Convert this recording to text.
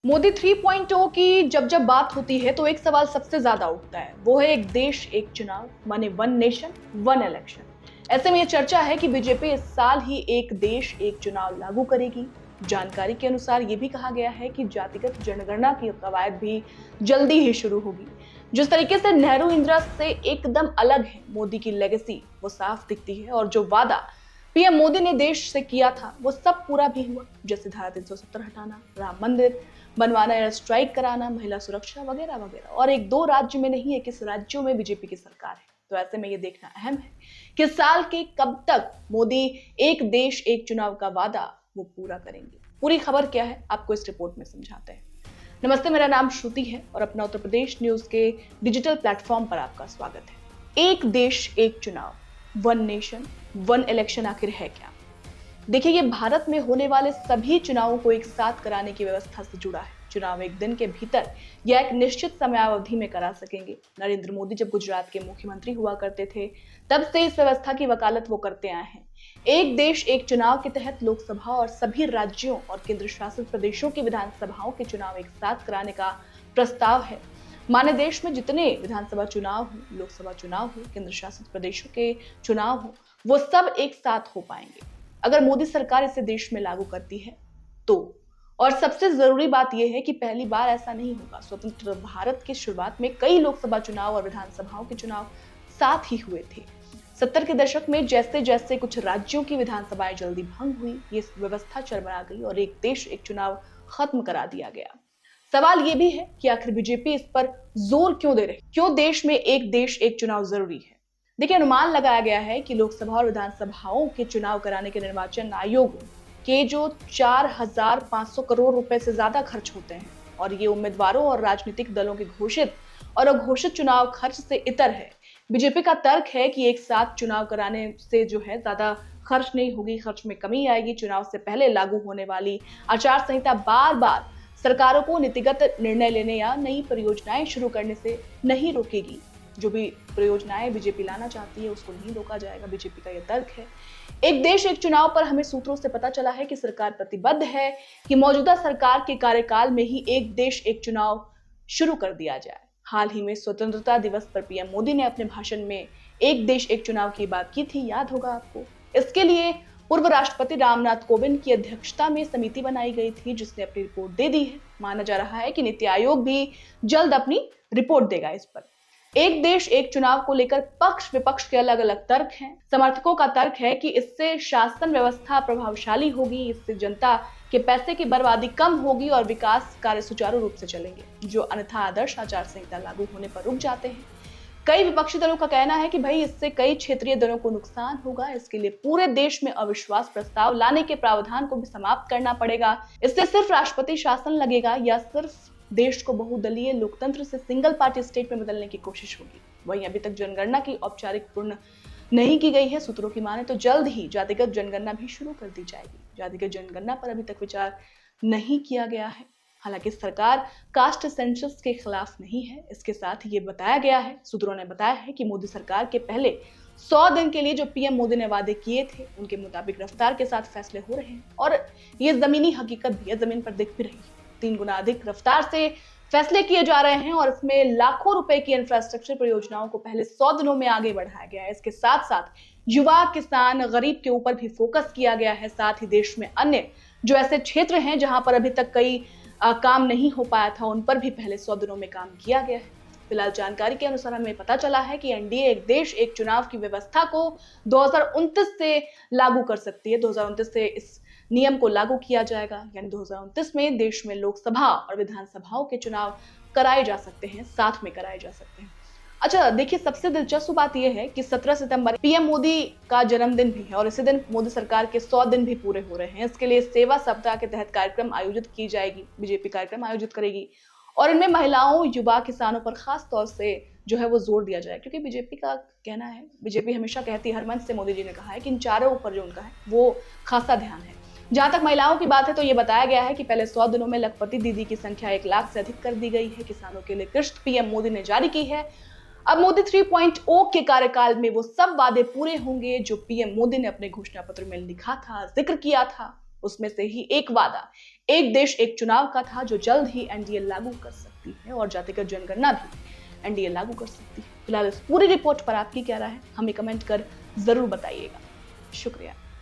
मोदी 3.0 की जब बात होती है तो एक सवाल सबसे ज्यादा उठता है, वो है एक देश एक चुनाव, माने वन नेशन वन इलेक्शन। ऐसे में यह चर्चा है कि बीजेपी इस साल ही एक देश एक चुनाव लागू करेगी। जानकारी के अनुसार यह भी कहा गया है कि जातिगत जनगणना की कवायद भी जल्दी ही शुरू होगी। जिस तरीके से नेहरू इंदिरा से एकदम अलग है मोदी की लेगेसी, वो साफ दिखती है। और जो वादा पीएम मोदी ने देश से किया था वो सब पूरा भी हुआ, जैसे धारा 370 हटाना, राम मंदिर बनवाना, एयर स्ट्राइक कराना, महिला सुरक्षा वगैरह वगैरह। और एक दो राज्य में नहीं है, किस राज्यों में बीजेपी की सरकार है। तो ऐसे में ये देखना अहम है कि साल के कब तक मोदी एक देश एक चुनाव का वादा वो पूरा करेंगे। पूरी खबर क्या है आपको इस रिपोर्ट में समझाते हैं। नमस्ते, मेरा नाम श्रुति है और अपना उत्तर प्रदेश न्यूज के डिजिटल प्लेटफॉर्म पर आपका स्वागत है। एक देश एक चुनाव, वन नेशन वन इलेक्शन आखिर है क्या? देखिए, ये भारत में होने वाले सभी चुनावों को एक साथ कराने की व्यवस्था से जुड़ा है। चुनाव एक दिन के भीतर या एक निश्चित समयावधि में करा सकेंगे। नरेंद्र मोदी जब गुजरात के मुख्यमंत्री हुआ करते थे, तब से इस व्यवस्था की वकालत वो करते आए हैं। एक देश एक चुनाव के तहत लोकसभा और सभी राज्यों और केंद्र शासित प्रदेशों की विधानसभाओं के चुनाव एक साथ कराने का प्रस्ताव है। माने देश में जितने विधानसभा चुनाव हो, लोकसभा चुनाव हो, केंद्र शासित प्रदेशों के चुनाव हो, वो सब एक साथ हो पाएंगे अगर मोदी सरकार इसे देश में लागू करती है तो। और सबसे जरूरी बात यह है कि पहली बार ऐसा नहीं होगा। स्वतंत्र भारत की शुरुआत में कई लोकसभा चुनाव और विधानसभाओं के चुनाव साथ ही हुए थे। 70 के दशक में जैसे जैसे कुछ राज्यों की विधानसभाएं जल्दी भंग हुई, ये व्यवस्था चरमरा गई और एक देश एक चुनाव खत्म करा दिया गया। सवाल ये भी है कि आखिर बीजेपी इस पर जोर क्यों दे रही, क्यों देश में एक देश एक चुनाव जरूरी है। देखिए, अनुमान लगाया गया है कि लोकसभा और विधानसभाओं के चुनाव कराने के निर्वाचन आयोग के जो 4,500 करोड़ रुपए से ज्यादा खर्च होते हैं, और ये उम्मीदवारों और राजनीतिक दलों के घोषित और अघोषित चुनाव खर्च से इतर है। बीजेपी का तर्क है कि एक साथ चुनाव कराने से जो है ज्यादा खर्च नहीं होगी, खर्च में कमी आएगी। चुनाव से पहले लागू होने वाली आचार संहिता बार बार सरकारों को नीतिगत निर्णय लेने या नई परियोजनाएं शुरू करने से नहीं रोकेगी। जो भी परियोजनाएं बीजेपी लाना चाहती है उसको नहीं रोका जाएगा, बीजेपी का यह तर्क है। एक देश एक चुनाव पर हमें सूत्रों से पता चला है कि सरकार प्रतिबद्ध है कि मौजूदा सरकार के कार्यकाल में ही एक देश एक चुनाव शुरू कर दिया जाए। हाल ही में स्वतंत्रता दिवस पर पीएम मोदी ने अपने भाषण में एक देश एक चुनाव की बात की थी, याद होगा आपको। इसके लिए पूर्व राष्ट्रपति रामनाथ कोविंद की अध्यक्षता में समिति बनाई गई थी, जिसने अपनी रिपोर्ट दे दी है। माना जा रहा है कि नीति आयोग भी जल्द अपनी रिपोर्ट देगा इस पर। एक देश एक चुनाव को लेकर पक्ष विपक्ष के अलग अलग तर्क हैं। समर्थकों का तर्क है कि इससे शासन व्यवस्था प्रभावशाली होगी, इससे जनता के पैसे की बर्बादी कम होगी और विकास कार्य सुचारू रूप से चलेंगे, जो अन्यथा आदर्श आचार संहिता लागू होने पर रुक जाते हैं। कई विपक्षी दलों का कहना है कि भाई इससे कई क्षेत्रीय दलों को नुकसान होगा, इसके लिए पूरे देश में अविश्वास प्रस्ताव लाने के प्रावधान को भी समाप्त करना पड़ेगा। इससे सिर्फ राष्ट्रपति शासन लगेगा या सिर्फ देश को बहुदलीय लोकतंत्र से सिंगल पार्टी स्टेट में बदलने की कोशिश होगी। वहीं अभी तक जनगणना की औपचारिक पूर्ण नहीं की गई है। सूत्रों की माने तो जल्द ही जातिगत जनगणना भी शुरू कर दी जाएगी। जातिगत जनगणना पर अभी तक विचार नहीं किया गया है। हालांकि सरकार कास्ट सेंसस के खिलाफ नहीं है। इसके साथ ये बताया गया है, सूत्रों ने बताया है कि मोदी सरकार के पहले 100 दिन के लिए जो पीएम मोदी ने वादे किए थे, उनके मुताबिक रफ्तार के साथ फैसले हो रहे हैं और ये जमीनी हकीकत भी है, जमीन पर दिख भी रही है। 3 गुना अधिक रफ्तार से फैसले किए जा रहे हैं और इसमें लाखों रुपए की इंफ्रास्ट्रक्चर परियोजनाओं को पहले 100 दिनों में आगे बढ़ाया गया है। इसके साथ साथ युवा, किसान, गरीब के ऊपर भी फोकस किया गया है। साथ ही देश में अन्य जो ऐसे क्षेत्र हैं जहां पर अभी तक कई काम नहीं हो पाया था, उन पर भी पहले 100 दिनों में काम किया गया है। फिलहाल जानकारी के अनुसार हमें पता चला है कि एनडीए एक देश एक चुनाव की व्यवस्था को 2029 से लागू कर सकती है। 2029 से इस नियम को लागू किया जाएगा, यानी 2029 में देश में लोकसभा और विधानसभाओं के चुनाव कराए जा सकते हैं, साथ में कराए जा सकते हैं। अच्छा, देखिए, सबसे दिलचस्प बात यह है कि 17 सितंबर पीएम मोदी का जन्मदिन भी है और इसी दिन मोदी सरकार के 100 दिन भी पूरे हो रहे हैं। इसके लिए सेवा सप्ताह के तहत कार्यक्रम आयोजित की जाएगी, बीजेपी कार्यक्रम आयोजित करेगी और इनमें महिलाओं, युवा, किसानों पर खास तौर से जो है वो जोर दिया जाए, क्योंकि बीजेपी का कहना है, बीजेपी हमेशा कहती है, हर मंच से मोदी जी ने कहा है कि इन चारों ऊपर जो उनका है वो खासा ध्यान है। जहां तक महिलाओं की बात है तो ये बताया गया है कि पहले 100 दिनों में लखपति दीदी की संख्या 1 लाख से अधिक कर दी गई है। किसानों के लिए किश्त पीएम मोदी ने जारी की है। अब मोदी 3.0 के कार्यकाल में वो सब वादे पूरे होंगे जो पीएम मोदी ने अपने घोषणा पत्र में लिखा था, जिक्र किया था। उसमें से ही एक वादा एक देश एक चुनाव का था, जो जल्द ही एनडीए लागू कर सकती है और जातिगत जनगणना भी एनडीए लागू कर सकती है। फिलहाल इस पूरी रिपोर्ट पर आपकी क्या राय है, हमें कमेंट कर जरूर बताइएगा। शुक्रिया।